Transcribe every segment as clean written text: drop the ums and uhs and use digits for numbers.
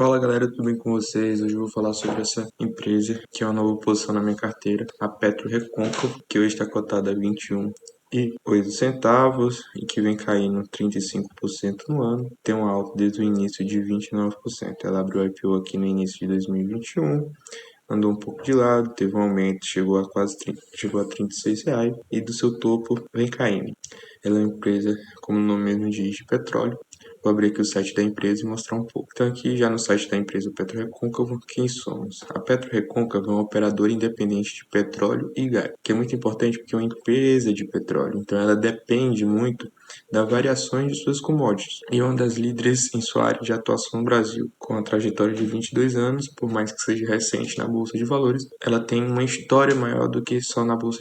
Fala galera, tudo bem com vocês? Hoje eu vou falar sobre essa empresa que é uma nova posição na minha carteira, a Petro Recôncavo, que hoje está cotada a 21,08 centavos e que vem caindo 35% no ano. Tem uma alta desde o início de 29%. Ela abriu o IPO aqui no início de 2021, andou um pouco de lado, teve um aumento, chegou a quase chegou a R$ 36 e do seu topo vem caindo. Ela é uma empresa, como o nome mesmo diz, de petróleo. Vou abrir aqui o site da empresa e mostrar um pouco. Então aqui já no site da empresa Petro Recôncavo, quem somos? A Petro Recôncavo é uma operadora independente de petróleo e gás, que é muito importante porque é uma empresa de petróleo, então ela depende muito das variações de suas commodities e é uma das líderes em sua área de atuação no Brasil, com a trajetória de 22 anos, por mais que seja recente na Bolsa de Valores, ela tem uma história maior do que só na Bolsa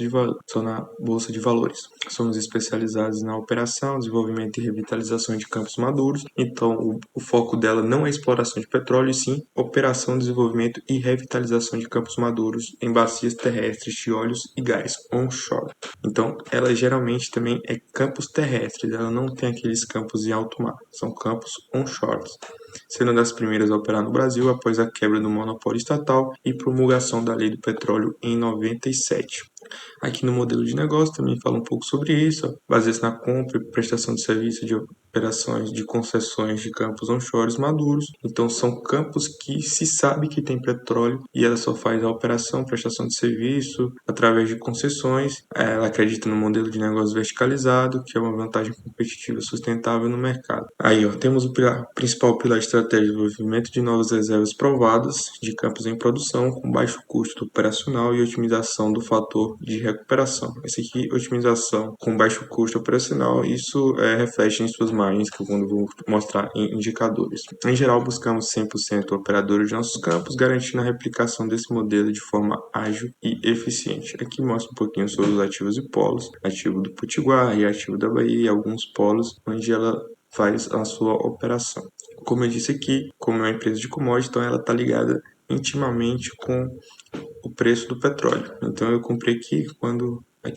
de Valores. Somos especializados na operação, desenvolvimento e revitalização de campos maduros, então o foco dela não é exploração de petróleo, e sim operação, desenvolvimento e revitalização de campos maduros em bacias terrestres de óleos e gás onshore. Então ela geralmente também é campos terrestres, ela não tem aqueles campos em alto mar, são campos onshore, sendo uma das primeiras a operar no Brasil após a quebra do monopólio estatal e promulgação da Lei do Petróleo em 97. Aqui no modelo de negócio também fala um pouco sobre isso, baseia-se na compra e prestação de serviço de operações de concessões de campos onshore maduros. Então são campos que se sabe que tem petróleo e ela só faz a operação, prestação de serviço através de concessões. Ela acredita no modelo de negócio verticalizado, que é uma vantagem competitiva sustentável no mercado. Aí temos o principal pilar de estratégia de desenvolvimento de novas reservas provadas de campos em produção com baixo custo operacional e otimização do fator de recuperação. Esse aqui, otimização com baixo custo operacional, isso reflete em suas margens, que eu vou mostrar em indicadores. Em geral, buscamos 100% operadores de nossos campos, garantindo a replicação desse modelo de forma ágil e eficiente. Aqui mostra um pouquinho sobre os ativos e polos, ativo do Potiguar e ativo da Bahia, e alguns polos onde ela faz a sua operação. Como eu disse aqui, como é uma empresa de commodity, então ela está ligada intimamente com o preço do petróleo. Então eu comprei aqui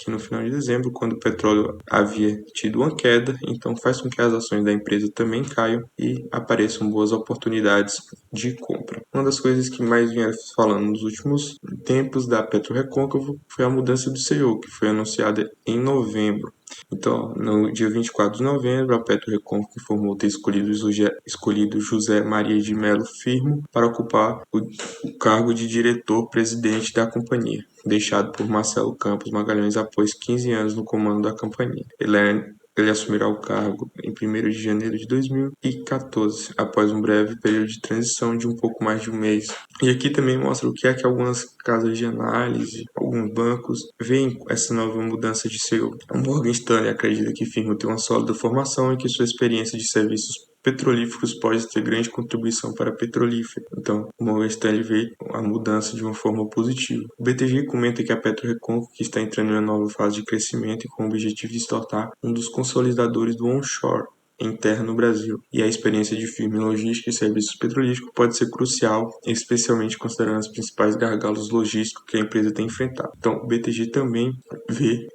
no final de dezembro, quando o petróleo havia tido uma queda, então faz com que as ações da empresa também caiam e apareçam boas oportunidades de compra. Uma das coisas que mais vieram falando nos últimos tempos da Petro Recôncavo foi a mudança do CEO, que foi anunciada em novembro. Então, no dia 24 de novembro, a Petro Recôncavo informou ter escolhido José Maria de Melo Firmo para ocupar o cargo de diretor-presidente da companhia, deixado por Marcelo Campos Magalhães após 15 anos no comando da companhia. Ele assumirá o cargo em 1º de janeiro de 2014, após um breve período de transição de um pouco mais de um mês. E aqui também mostra o que é que algumas casas de análise, alguns bancos, veem essa nova mudança de CEO. O Morgan Stanley acredita que Firmo tem uma sólida formação e que sua experiência de serviços petrolíferos pode ter grande contribuição para a petrolífera. Então, o Morgan Stanley vê a mudança de uma forma positiva. O BTG comenta que a Petro Recôncavo está entrando em uma nova fase de crescimento e com o objetivo de se tornar um dos consolidadores do onshore em terra no Brasil, e a experiência de firma em logística e serviços petrolíficos pode ser crucial, especialmente considerando os principais gargalos logísticos que a empresa tem enfrentado. Então, o BTG também vê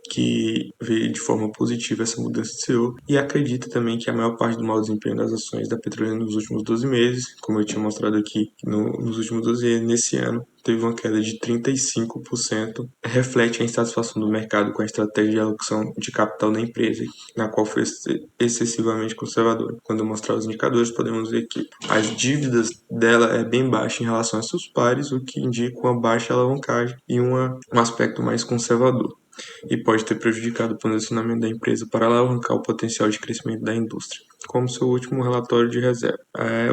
de forma positiva essa mudança de CEO e acredita também que a maior parte do mau desempenho das ações da Petrolina nos últimos 12 meses, como eu tinha mostrado aqui, nos últimos 12 meses, nesse ano, teve uma queda de 35%, reflete a insatisfação do mercado com a estratégia de alocação de capital da empresa, na qual foi excessivamente conservadora. Quando eu mostrar os indicadores, podemos ver que as dívidas dela é bem baixa em relação a seus pares, o que indica uma baixa alavancagem e um aspecto mais conservador, e pode ter prejudicado o posicionamento da empresa para alavancar o potencial de crescimento da indústria. Como seu último relatório de reserva,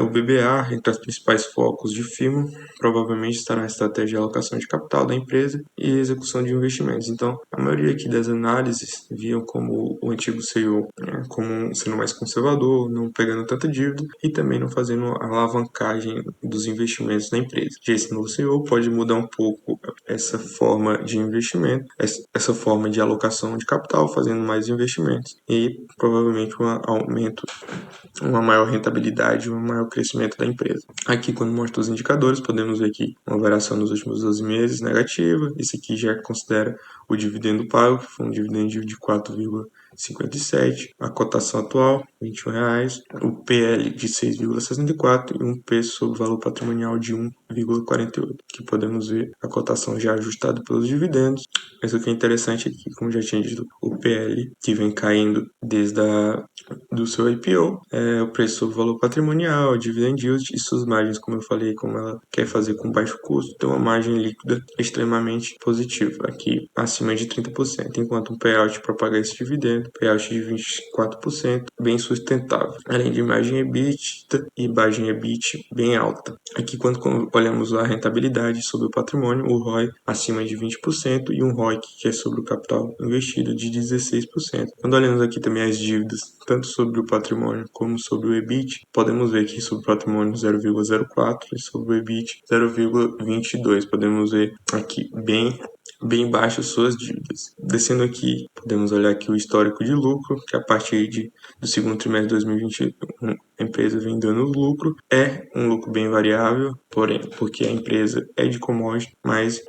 o BBA, entre os principais focos de Firmo, provavelmente estará na estratégia de alocação de capital da empresa e execução de investimentos. Então, a maioria aqui das análises viam como o antigo CEO como sendo mais conservador, não pegando tanta dívida e também não fazendo a alavancagem dos investimentos da empresa. Já esse novo CEO pode mudar um pouco essa forma de investimento, essa forma de alocação de capital, fazendo mais investimentos e provavelmente um aumento, uma maior rentabilidade, um maior crescimento da empresa. Aqui, quando mostra os indicadores, podemos ver que uma variação nos últimos 12 meses negativa. Esse aqui já considera o dividendo pago, que foi um dividendo de 1,57, a cotação atual, R$ 21, o PL de 6,64 e um preço sobre valor patrimonial de 1,48. Aqui podemos ver a cotação já ajustada pelos dividendos. Mas o que é interessante aqui, como já tinha dito, o PL que vem caindo desde do seu IPO, o preço sobre valor patrimonial, dividend yield e suas margens, como eu falei, como ela quer fazer com baixo custo, tem uma margem líquida extremamente positiva, aqui acima de 30%, enquanto um payout para pagar esse dividendo, payout de 24%, bem sustentável, além de margem EBITDA e margem EBIT bem alta. Aqui, quando olhamos a rentabilidade sobre o patrimônio, o ROI acima de 20% e um ROIC, que é sobre o capital investido, de 16%. Quando olhamos aqui também as dívidas, tanto sobre o patrimônio como sobre o EBIT, podemos ver que sobre o patrimônio 0,04 e sobre o EBIT 0,22. Podemos ver aqui bem baixas suas dívidas. Descendo aqui, podemos olhar aqui o histórico de lucro, que a partir do segundo trimestre de 2021, a empresa vem dando lucro. É um lucro bem variável, porém, porque a empresa é de commodity, mas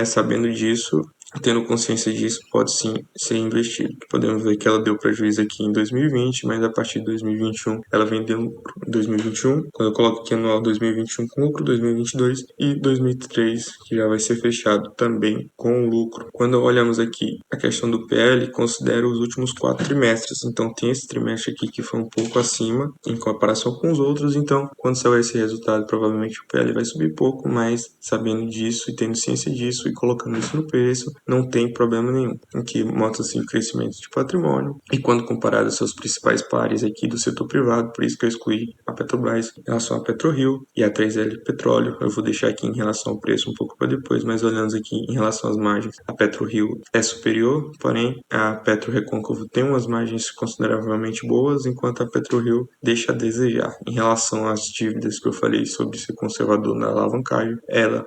sabendo disso, tendo consciência disso, pode sim ser investido. Podemos ver que ela deu prejuízo aqui em 2020, mas a partir de 2021 ela vem dando lucro. Em 2021, quando eu coloco aqui anual 2021 com lucro, 2022 e 2023, que já vai ser fechado também com lucro. Quando olhamos aqui a questão do PL, considero os últimos 4 trimestres. Então tem esse trimestre aqui que foi um pouco acima em comparação com os outros. Então, quando sair esse resultado, provavelmente o PL vai subir pouco, mas sabendo disso e tendo ciência disso e colocando isso no preço, não tem problema nenhum. Aqui mostra-se o crescimento de patrimônio e quando comparado aos seus principais pares aqui do setor privado, por isso que eu excluí a Petrobras em relação a PetroRio e a 3R Petróleo. Eu vou deixar aqui em relação ao preço um pouco para depois, mas olhando aqui em relação às margens, a PetroRio é superior, porém a PetroRecôncavo tem umas margens consideravelmente boas, enquanto a PetroRio deixa a desejar. Em relação às dívidas que eu falei sobre ser conservador na alavancagem,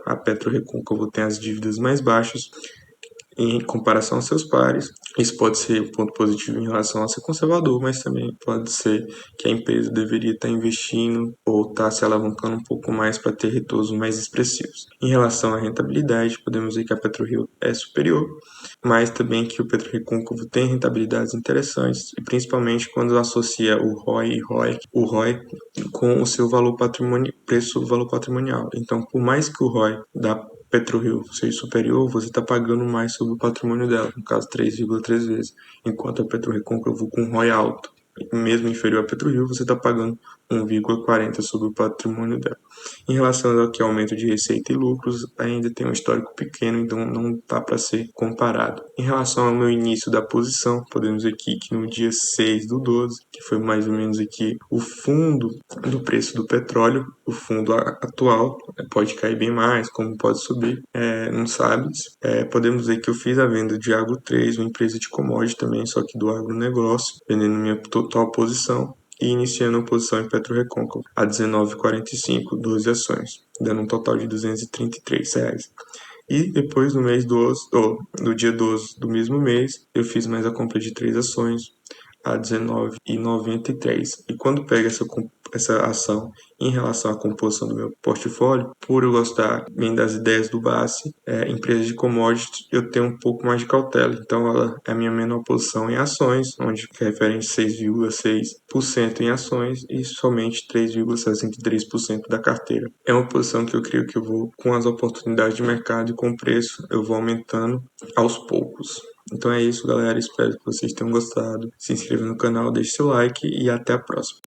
a PetroRecôncavo tem as dívidas mais baixas em comparação aos seus pares. Isso pode ser um ponto positivo em relação a ser conservador, mas também pode ser que a empresa deveria estar investindo ou estar se alavancando um pouco mais para ter retornos mais expressivos. Em relação à rentabilidade, podemos ver que a PetroRio é superior, mas também que o PetroRecôncavo tem rentabilidades interessantes, e principalmente quando associa o ROI e o ROI com o seu valor patrimonial, preço sobre valor patrimonial. Então, por mais que o ROI da PetroRio seja superior, você está pagando mais sobre o patrimônio dela, no caso 3,3 vezes, enquanto a PetroRecôncavo com ROI alto, mesmo inferior a PetroRio, você está pagando 1,40 sobre o patrimônio dela. Em relação ao que aumento de receita e lucros, ainda tem um histórico pequeno, então não está para ser comparado. Em relação ao meu início da posição, podemos ver aqui que no dia 6/12, que foi mais ou menos aqui o fundo do preço do petróleo, o fundo atual, pode cair bem mais, como pode subir, não sabe. Podemos ver que eu fiz a venda de Agro 3, uma empresa de commodity também, só que do agronegócio, vendendo minha total posição e iniciando a posição em PetroRecôncavo a R$19,45, 12 ações, dando um total de R$233. E depois no dia 12 do mesmo mês, eu fiz mais a compra de 3 ações a R$19,93. E quando pega essa ação em relação à composição do meu portfólio, por eu gostar bem das ideias do BACE, empresa de commodities, eu tenho um pouco mais de cautela. Então, ela é a minha menor posição em ações, onde é referente 6,6% em ações e somente 3,63% da carteira. É uma posição que eu creio que eu vou, com as oportunidades de mercado e com o preço, eu vou aumentando aos poucos. Então é isso, galera. Espero que vocês tenham gostado. Se inscreva no canal, deixe seu like e até a próxima.